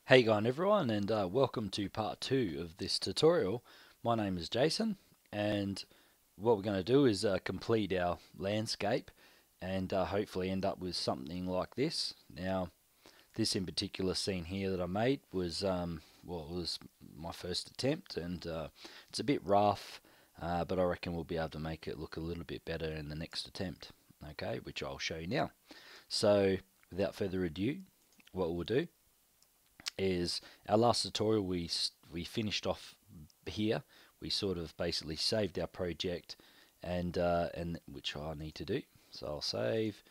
Hey going everyone, and welcome to part 2 of this tutorial. My name is Jason, and what we're going to do is complete our landscape and hopefully end up with something like this. Now, this in particular scene here that I made was well, it was my first attempt, and it's a bit rough, but I reckon we'll be able to make it look a little bit better in the next attempt, okay, which I'll show you now. So, without further ado, what we'll do is our last tutorial we finished off here. We sort of basically saved our project, and which I need to do. So I'll save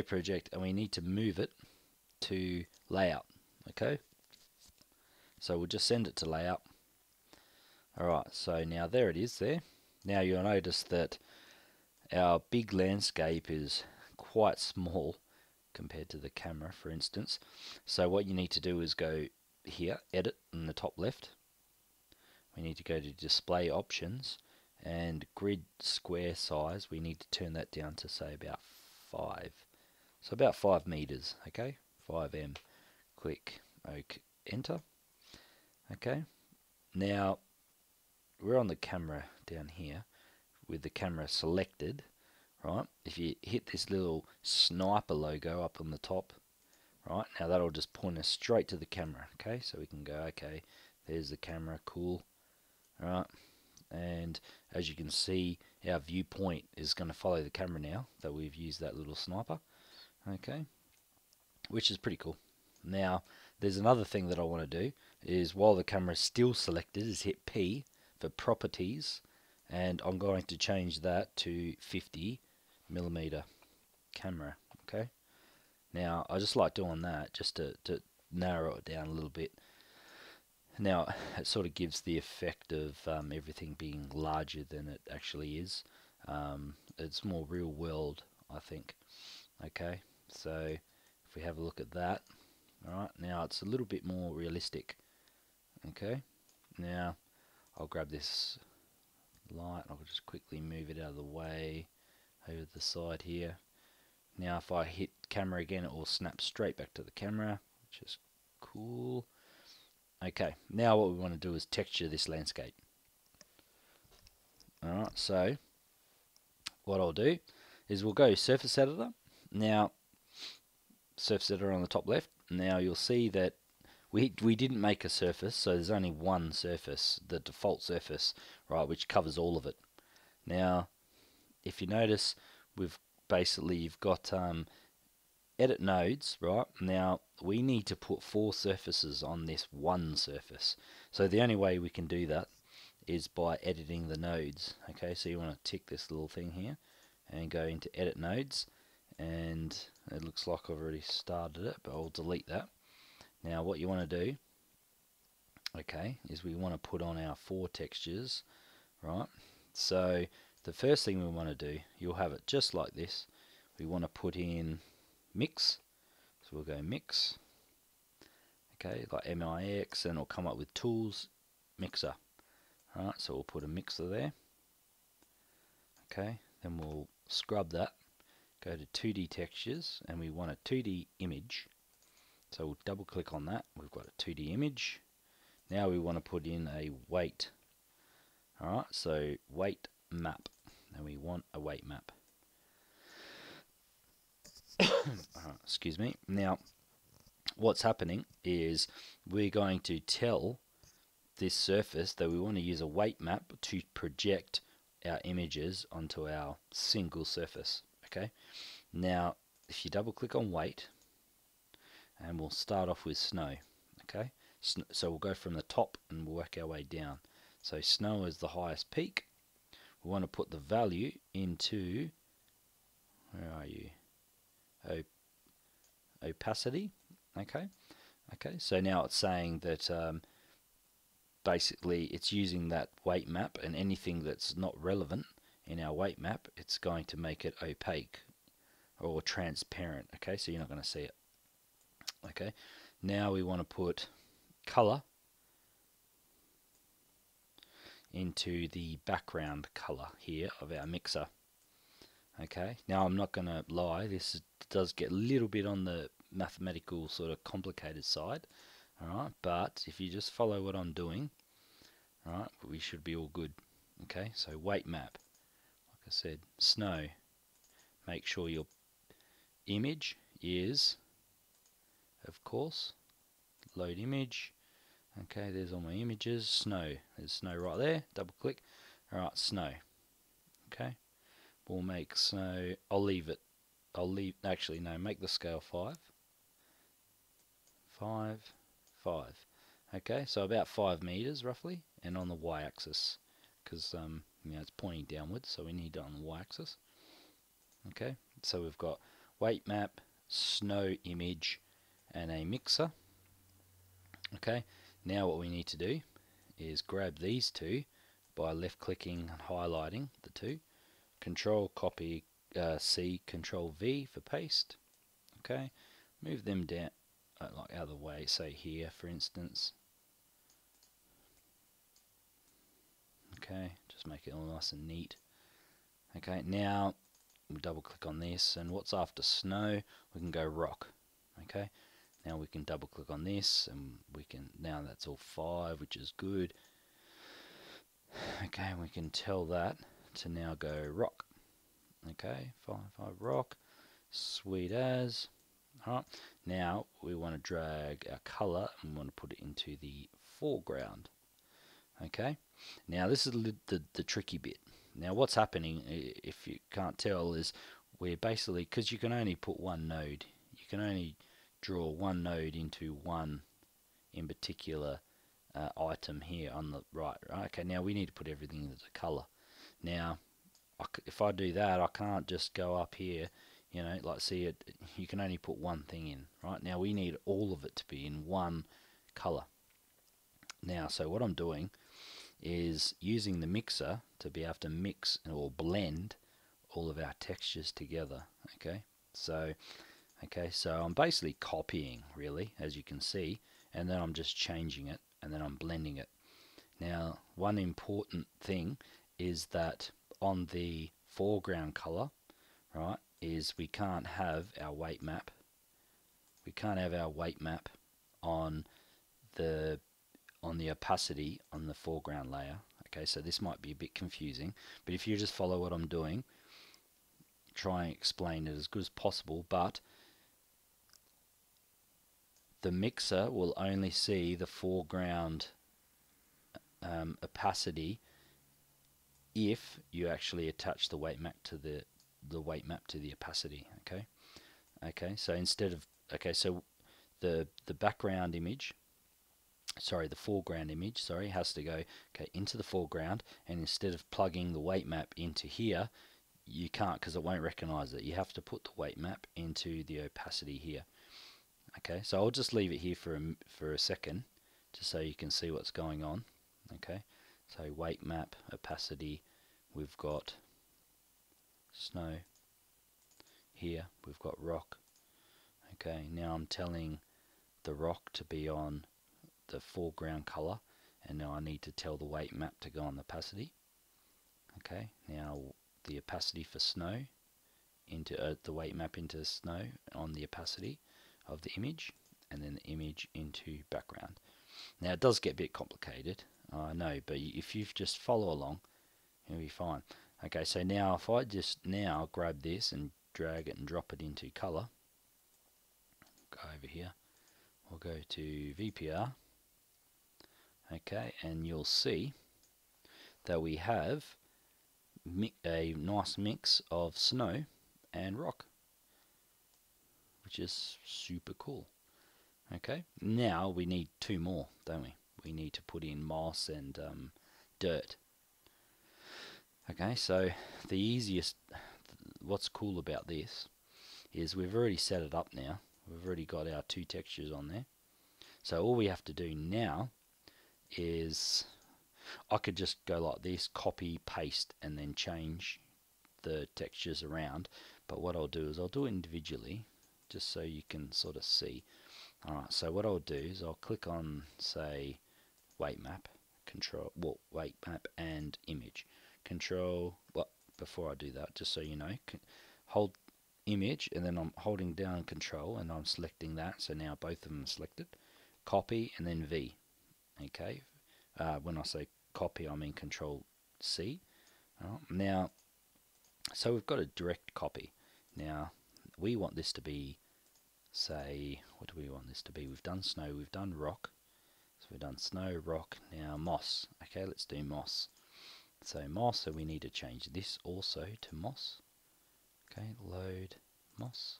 project, and we need to move it to layout. Okay, so we'll just send it to layout. Alright, so now there it is there. Now you'll notice that our big landscape is quite small compared to the camera, for instance. So what you need to do is go here, edit in the top left. We need to go to display options, and grid square size, we need to turn that down to say about 5. So about 5 meters, okay? 5M. Click OK, enter. Okay. Now we're on the camera down here with the camera selected. Right, if you hit this little sniper logo up on the top, right, now that'll just point us straight to the camera. Okay, so we can go, okay, there's the camera, cool. Alright, and as you can see, our viewpoint is going to follow the camera now that we've used that little sniper. Okay, which is pretty cool. Now, there's another thing that I want to do, is while the camera is still selected, is hit P for properties, and I'm going to change that to 50mm camera. Okay, now I just like doing that just to narrow it down a little bit. Now it sort of gives the effect of everything being larger than it actually is. It's more real world, I think. Okay, so if we have a look at that, alright, now it's a little bit more realistic. Okay, now I'll grab this light, I'll just quickly move it out of the way over the side here. Now if I hit camera again, it will snap straight back to the camera, which is cool. Okay, now what we want to do is texture this landscape. Alright, so what I'll do is we'll go surface editor. Now surface editor on the top left. Now you'll see that we didn't make a surface, so there's only one surface, the default surface, right, which covers all of it. Now if you notice, you've got edit nodes, right? Now we need to put 4 surfaces on this one surface. So the only way we can do that is by editing the nodes. Okay, so you want to tick this little thing here and go into edit nodes, and it looks like I've already started it, but I'll delete that. Now what you want to do, okay, is we want to put on our 4 textures, right? So the first thing we want to do, you'll have it just like this. We want to put in mix, so we'll go mix, okay, like MIX, and it'll come up with tools, mixer. Alright, so we'll put a mixer there. Okay, then we'll scrub that, go to 2D textures, and we want a 2D image. So we'll double click on that, we've got a 2D image. Now we want to put in a weight. Alright, so weight map, and we want a weight map. Excuse me. Now what's happening is we're going to tell this surface that we want to use a weight map to project our images onto our single surface. Okay, now if you double click on weight, and we'll start off with snow. Okay, so we'll go from the top and we'll work our way down. So snow is the highest peak. We want to put the value into, where are you, opacity. Okay, so now it's saying that basically it's using that weight map, and anything that's not relevant in our weight map, it's going to make it opaque or transparent. Okay, so you're not going to see it. Okay, now we want to put color into the background color here of our mixer. Okay, now I'm not going to lie, this does get a little bit on the mathematical sort of complicated side. Alright, but if you just follow what I'm doing, right, we should be all good. Okay, so weight map, like I said, snow. Make sure your image is, of course, load image. Okay, there's all my images. Snow, there's snow right there. Double click. Alright, snow. Okay, we'll make snow. Actually, no, make the scale 5. 5, 5. Okay, so about 5 meters roughly, and on the y-axis, because it's pointing downwards, so we need it on the y-axis. Okay, so we've got weight map, snow image, and a mixer. Okay, now what we need to do is grab these two by left clicking and highlighting the two. Control copy C, Control V for paste. Okay, move them down like out of the way, say here for instance. Okay, just make it all nice and neat. Okay, now we double click on this, and what's after snow, we can go rock. Okay, now we can double click on this, and we can, now that's all 5, which is good. Okay, we can tell that to now go rock. Okay, 5, 5 rock, sweet as. Alright, now we want to drag our color and we want to put it into the foreground. Okay, now this is the tricky bit. Now what's happening, if you can't tell, is we're basically, because you can only put one node, you can only draw one node into one in particular item here on the right. Okay, now we need to put everything into color. Now if I do that, I can't just go up here, like see it, you can only put one thing in. Right, now we need all of it to be in one color. Now, so what I'm doing is using the mixer to be able to mix or blend all of our textures together. Okay, so I'm basically copying, really, as you can see, and then I'm just changing it, and then I'm blending it. Now, one important thing is that on the foreground color, right, is we can't have our weight map. We can't have our weight map on the opacity on the foreground layer. Okay, so this might be a bit confusing, but if you just follow what I'm doing, try and explain it as good as possible, but the mixer will only see the foreground opacity if you actually attach the weight map to the weight map to the opacity. Okay, so instead of, so the background image, sorry, the foreground image, sorry, has to go into the foreground, and instead of plugging the weight map into here, you can't, because it won't recognize it. You have to put the weight map into the opacity here. Okay, so I'll just leave it here for a second, just so you can see what's going on. Okay, so weight map, opacity, we've got snow. Here we've got rock. Okay, now I'm telling the rock to be on the foreground color, and now I need to tell the weight map to go on the opacity. Okay, now the opacity for snow into the weight map into snow on the opacity of the image, and then the image into background. Now it does get a bit complicated, I know, but if you just follow along, you'll be fine. Okay, so now if I just now grab this and drag it and drop it into color, go over here, we'll go to VPR. Okay, and you'll see that we have a nice mix of snow and rock, which is super cool. Okay, now we need 2 more, don't we? We need to put in moss and dirt. Okay, so the easiest, what's cool about this is we've already set it up now. We've already got our 2 textures on there. So all we have to do now is, I could just go like this, copy, paste, and then change the textures around. But what I'll do is I'll do it individually, just so you can sort of see. Alright, so what I'll do is I'll click on, say, weight map, weight map and image. Control, well, before I do that, just so you know, hold image, and then I'm holding down control, and I'm selecting that, so now both of them are selected. copy, and then V. Okay, when I say copy, I mean Control C. Now, so we've got a direct copy. Now, we want this to be, say, what do we want this to be? We've done snow, we've done rock. So we've done snow, rock, now moss. Okay, let's do moss. So moss, so we need to change this also to moss. Okay, load moss.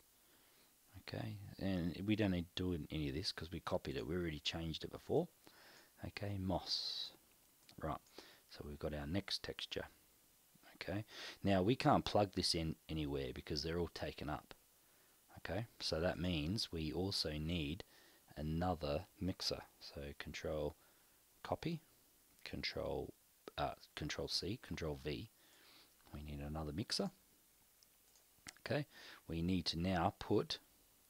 Okay, and we don't need to do any of this because we copied it. We already changed it before. Okay, moss. Right, so we've got our next texture. Okay, now we can't plug this in anywhere because they're all taken up. Okay, so that means we also need another mixer. So Control Copy, Control C, Control V. We need another mixer. Okay, we need to now put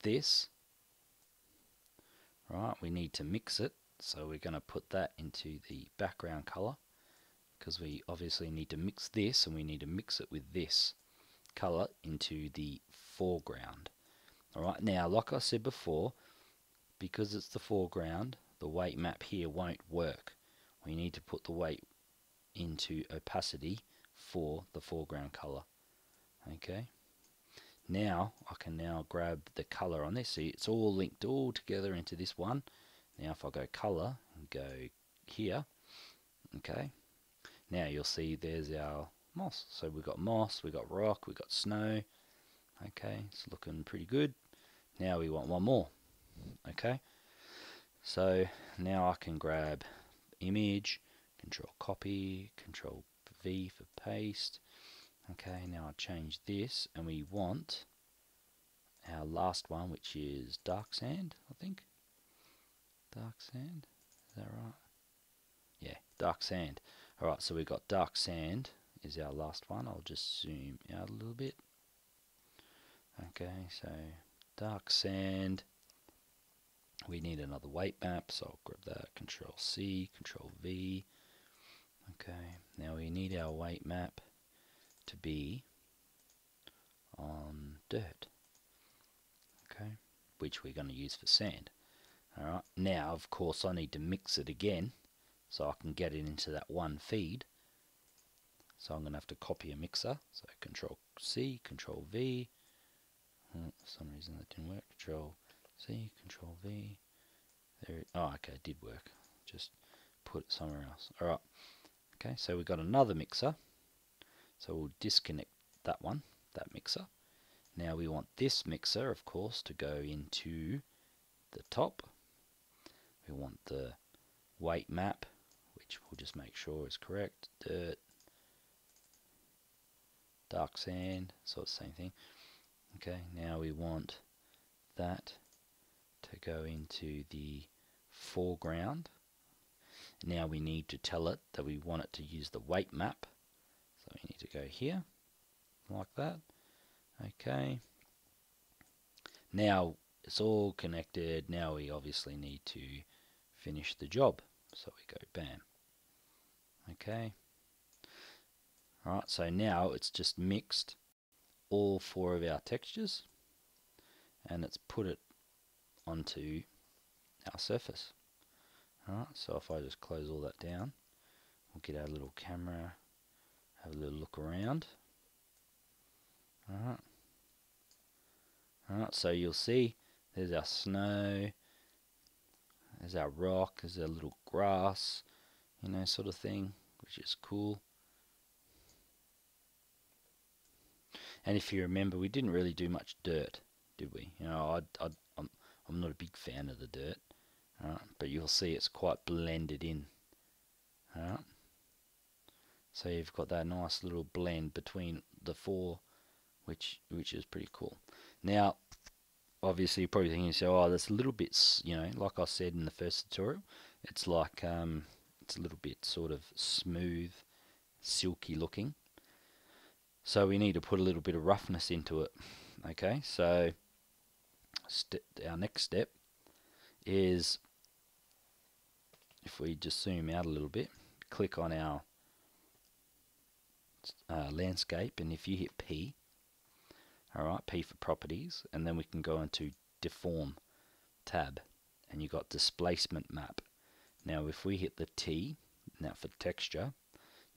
this. Right, we need to mix it. So we're going to put that into the background color because we obviously need to mix this, and we need to mix it with this color into the foreground. Alright, now like I said before, because it's the foreground, the weight map here won't work. We need to put the weight into opacity for the foreground color. Okay, now I can now grab the color on this. See, it's all linked all together into this one. Now if I go color and go here, okay, now you'll see there's our moss. So we've got moss, we've got rock, we've got snow. Okay, it's looking pretty good. Now we want one more. Okay, so now I can grab image, Control Copy, Control V for paste. Okay, now I change this, and we want our last one, which is dark sand, I think. Dark sand, is that right? Yeah, dark sand. Alright, so we've got dark sand is our last one. I'll just zoom out a little bit. Okay, so dark sand. We need another weight map, so I'll grab that, Control C, Control V. Okay, now we need our weight map to be on dirt. Okay, which we're going to use for sand. Alright, now of course I need to mix it again so I can get it into that one feed. So I'm going to have to copy a mixer. So Control C, Control V. For some reason that didn't work. Control C, Control V. There. Oh, okay, it did work. Just put it somewhere else. Alright. Okay, so we've got another mixer. So we'll disconnect that one, that mixer. Now we want this mixer, of course, to go into the top. We want the weight map, which we'll just make sure is correct. Dirt, dark sand, so it's the same thing. Okay, now we want that to go into the foreground. Now we need to tell it that we want it to use the weight map. So we need to go here, like that. Okay. Now it's all connected. Now we obviously need to finish the job. So we go bam. Okay. Alright, so now it's just mixed all four of our textures, and it's put it onto our surface. Alright, so if I just close all that down, we'll get our little camera, have a little look around. Alright. Alright, so you'll see there's our snow, there's our rock, there's our little grass, you know, sort of thing, which is cool. And if you remember, we didn't really do much dirt, did we? You know, I'm not a big fan of the dirt, but you'll see it's quite blended in. So you've got that nice little blend between the four, which is pretty cool. Now, obviously, you're probably thinking, so, oh, that's a little bit, you know, like I said in the first tutorial, it's like it's a little bit sort of smooth, silky looking. So we need to put a little bit of roughness into it. Okay, so our next step is, if we just zoom out a little bit, click on our landscape, and if you hit P, alright, P for properties, and then we can go into deform tab. and you got displacement map. Now if we hit the T, now for texture,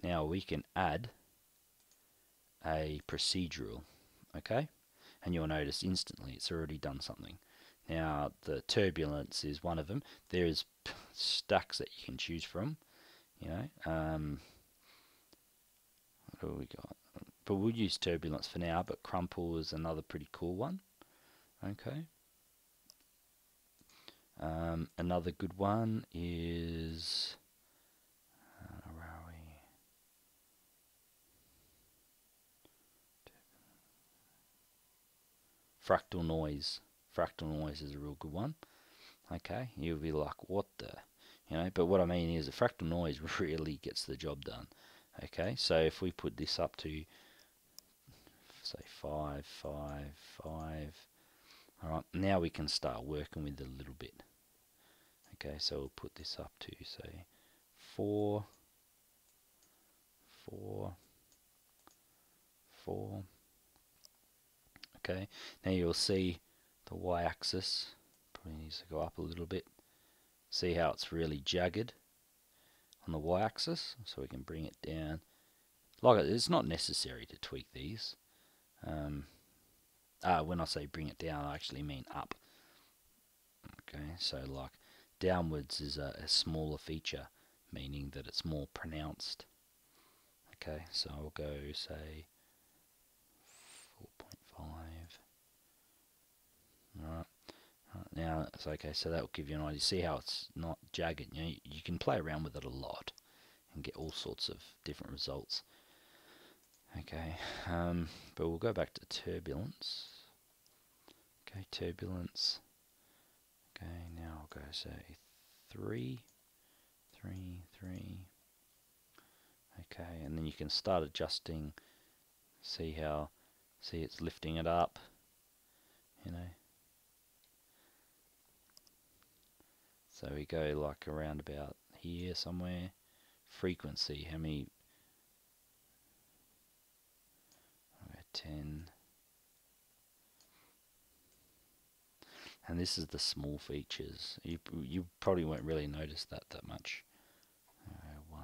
now we can add a procedural, okay? And you'll notice instantly it's already done something. Now the turbulence is one of them. There's stacks that you can choose from, you know. What do we got? But we'll use turbulence for now, but crumple is another pretty cool one. Okay. Another good one is where are we? Fractal Noise. Fractal Noise is a real good one. Okay, you'll be like, what the, you know? But what I mean is, a Fractal Noise really gets the job done. Okay, so if we put this up to, say, 5, 5, 5. All right, now we can start working with it a little bit. Okay, so we'll put this up to, say, 4, 4, 4. Okay, now you'll see the y-axis probably needs to go up a little bit. See how it's really jagged on the y-axis, so we can bring it down. Like, it's not necessary to tweak these. When I say bring it down, I actually mean up. Okay, so like downwards is a smaller feature, meaning that it's more pronounced. Okay, so I'll go, say, 4.5. Alright, now it's okay, so that will give you an idea. See how it's not jagged? You know, you can play around with it a lot and get all sorts of different results. Okay, but we'll go back to turbulence. Okay, turbulence. Okay, now I'll go, say, 3, 3, 3. Okay, and then you can start adjusting. See it's lifting it up, you know. So we go like around about here somewhere. Frequency, how many? 10. And this is the small features. You probably won't really notice that much. 1.5.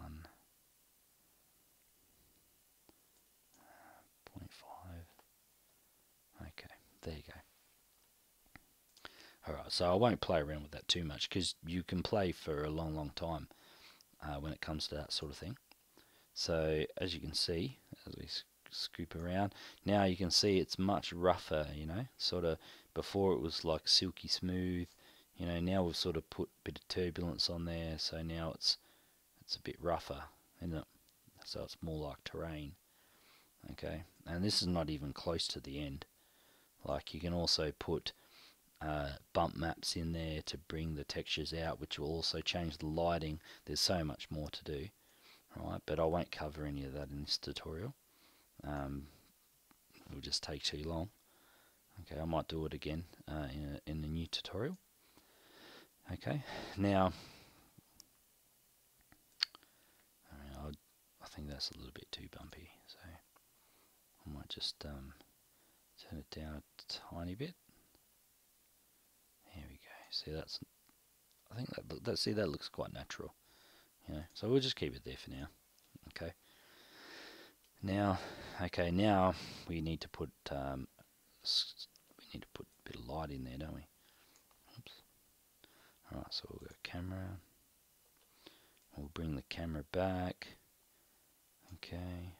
Okay, there you go. Alright, so I won't play around with that too much, because you can play for a long time when it comes to that sort of thing. So as you can see, as we scoop around, now you can see it's much rougher, you know, sort of. Before it was like silky smooth, you know, now we've sort of put a bit of turbulence on there, so now it's a bit rougher, isn't it? So it's more like terrain. Okay, and this is not even close to the end. Like, you can also put bump maps in there to bring the textures out, which will also change the lighting. There's so much more to do, right? But I won't cover any of that in this tutorial. It'll just take too long. Okay, I might do it again in a new tutorial. Okay, now I think that's a little bit too bumpy, so I might just turn it down a tiny bit. Here we go. See, I think that looks quite natural. You know, so we'll just keep it there for now. Okay. Now we need to put a bit of light in there, don't we? Oops. Alright, so we'll go camera. We'll bring the camera back. Okay.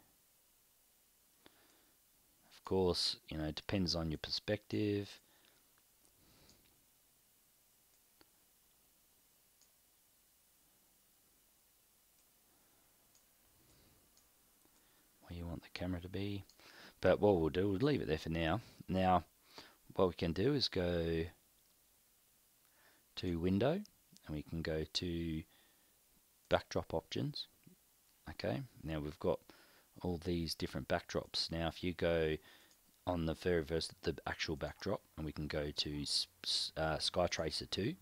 Of course, you know, it depends on your perspective. Where you want the camera to be. But what we'll do, we'll leave it there for now. Now, what we can do is go to window, and we can go to backdrop options. Okay, now we've got all these different backdrops. Now if you go on the the actual backdrop, and we can go to Sky Tracer 2.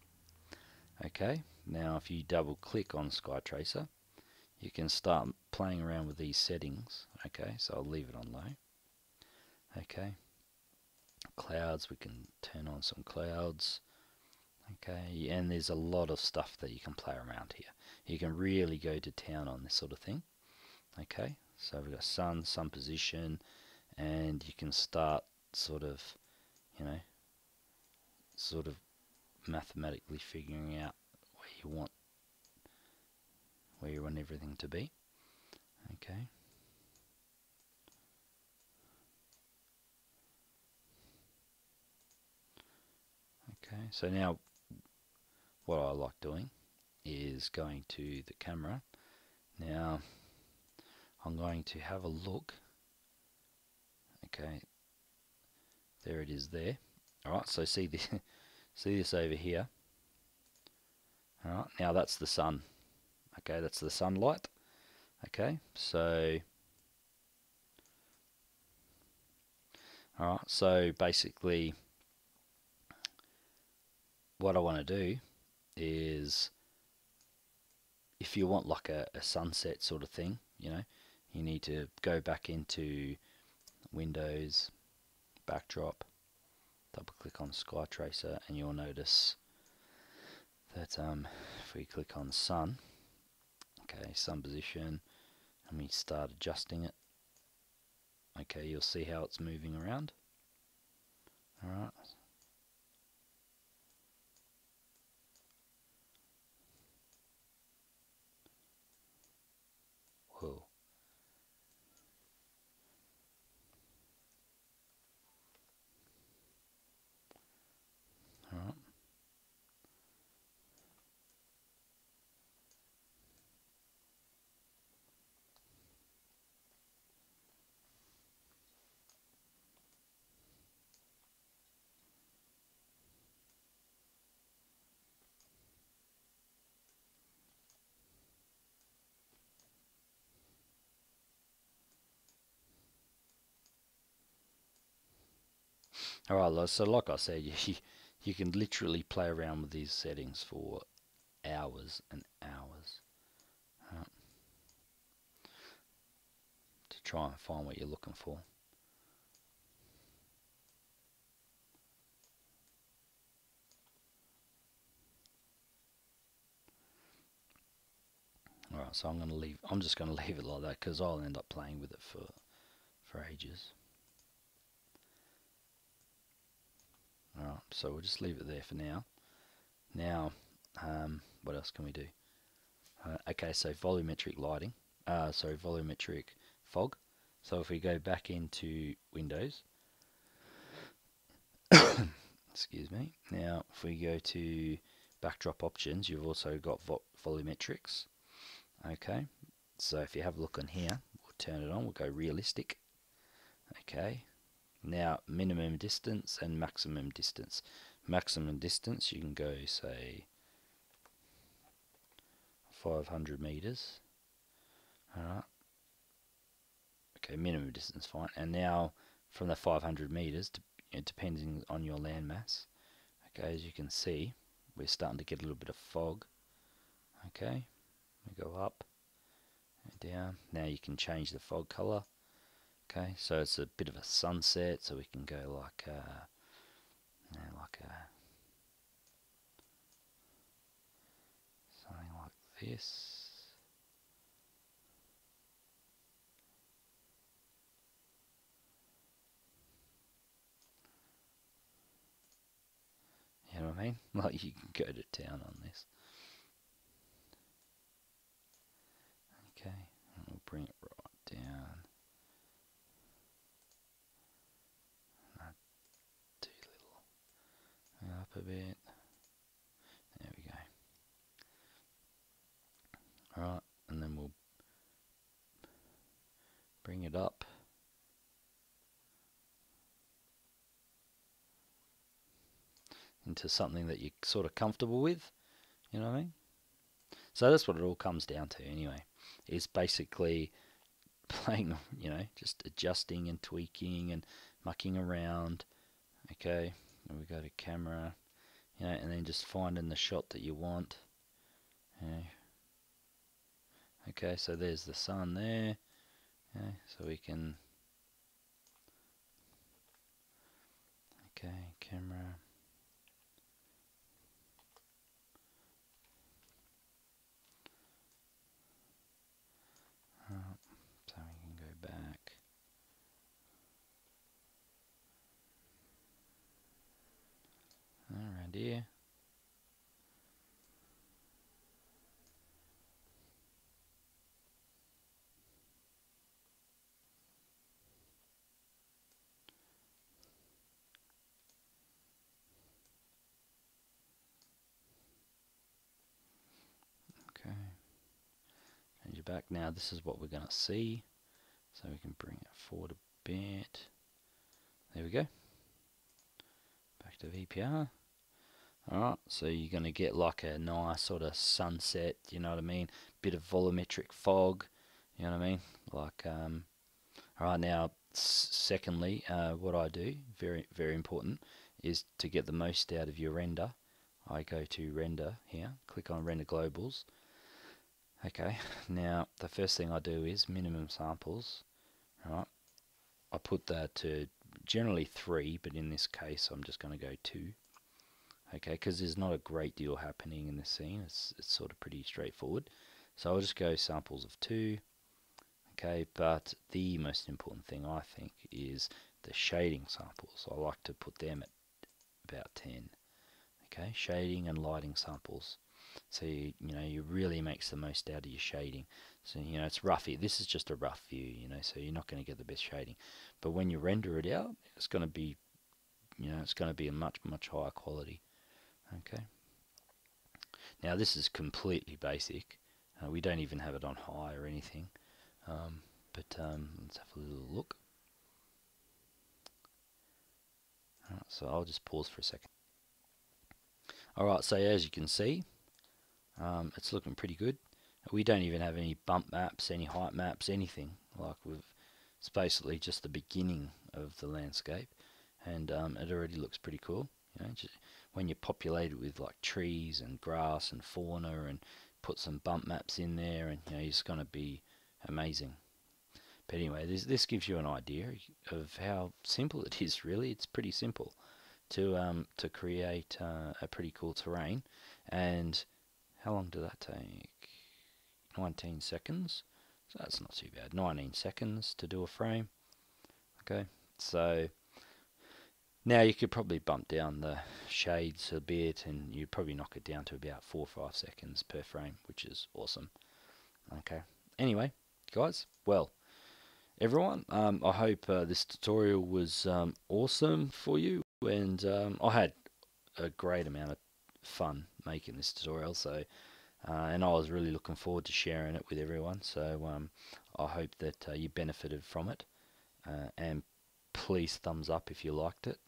Okay, now if you double click on Sky Tracer, you can start playing around with these settings. Okay, so I'll leave it on low. Okay, clouds, we can turn on some clouds. Okay, and there's a lot of stuff that you can play around here. You can really go to town on this sort of thing. Okay, so we've got sun position, and you can start sort of, you know, sort of mathematically figuring out where you want everything to be. Okay. Okay, so now what I like doing is going to the camera. Now I'm going to have a look. Okay, there it is there. Alright, so see this, see this over here. Alright, now that's the sun. Okay, that's the sunlight. Okay, so alright, so basically what I want to do is, if you want like a sunset sort of thing, you know, you need to go back into Windows, Backdrop, double click on Sky Tracer, and you'll notice that if we click on sun, okay, sun position, and we start adjusting it, okay, you'll see how it's moving around. Alright. Whoa. Alright. Alright, so like I said, you can literally play around with these settings for hours and hours to try and find what you're looking for. Alright, so I'm just going to leave it like that, because I'll end up playing with it for ages. Alright, so we'll just leave it there for now. Now, what else can we do? Okay, so volumetric lighting, volumetric fog. So if we go back into Windows, excuse me. Now, if we go to backdrop options, you've also got volumetrics. Okay, so if you have a look on here, we'll turn it on. We'll go realistic. Okay. Now, minimum distance and maximum distance. Maximum distance, you can go, say, 500 meters. Alright. Okay, minimum distance, fine. And now, from the 500 meters, depending on your landmass, okay, as you can see, we're starting to get a little bit of fog. Okay, we go up and down. Now you can change the fog color. Okay, so it's a bit of a sunset, so we can go like something like this. You know what I mean? Like, you can go to town on this. Okay, and we'll bring it right down. Not too little. Up a bit. There we go. Alright, and then we'll bring it up. Into something that you're sort of comfortable with. You know what I mean? So that's what it all comes down to anyway. Is basically playing, you know, just adjusting and tweaking and mucking around. Okay, and we go to camera, you know, and then just finding the shot that you want. Okay, so there's the sun there. Okay, so we can, okay, camera. Change it back. Now this is what we're going to see. So we can bring it forward a bit. There we go. Back to VPR. Alright, so you're going to get like a nice sort of sunset, you know what I mean? Bit of volumetric fog, you know what I mean? Like, alright, now, secondly, what I do, very, very important, is to get the most out of your render. I go to render here, click on render globals. Okay, now the first thing I do is minimum samples. Alright, I put that to generally 3, but in this case I'm just going to go 2. Okay, because there's not a great deal happening in the scene. It's sort of pretty straightforward. So I'll just go samples of 2. Okay, but the most important thing I think is the shading samples. I like to put them at about 10. Okay, shading and lighting samples. So you know you really makes the most out of your shading. So you know it's rough. This is just a rough view, you know, so you're not going to get the best shading. But when you render it out, it's going to be, you know, it's going to be a much higher quality. Okay. Now this is completely basic. We don't even have it on high or anything. But let's have a little look. So I'll just pause for a second. Alright, so as you can see, it's looking pretty good. We don't even have any bump maps, any height maps, anything. Like it's basically just the beginning of the landscape, and it already looks pretty cool. You know, just when you populate it with like trees and grass and fauna and put some bump maps in there, and you know it's going to be amazing. But anyway, this gives you an idea of how simple it is. Really, it's pretty simple to create a pretty cool terrain. And how long did that take? 19 seconds. So that's not too bad. 19 seconds to do a frame. Okay, so now you could probably bump down the shades a bit, and you'd probably knock it down to about 4 or 5 seconds per frame, which is awesome. Okay. Anyway, guys, well, everyone, I hope this tutorial was awesome for you, and I had a great amount of fun making this tutorial, so and I was really looking forward to sharing it with everyone. So I hope that you benefited from it, and please thumbs up if you liked it,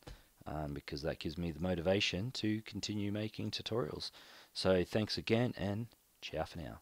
because that gives me the motivation to continue making tutorials. So thanks again, and ciao for now.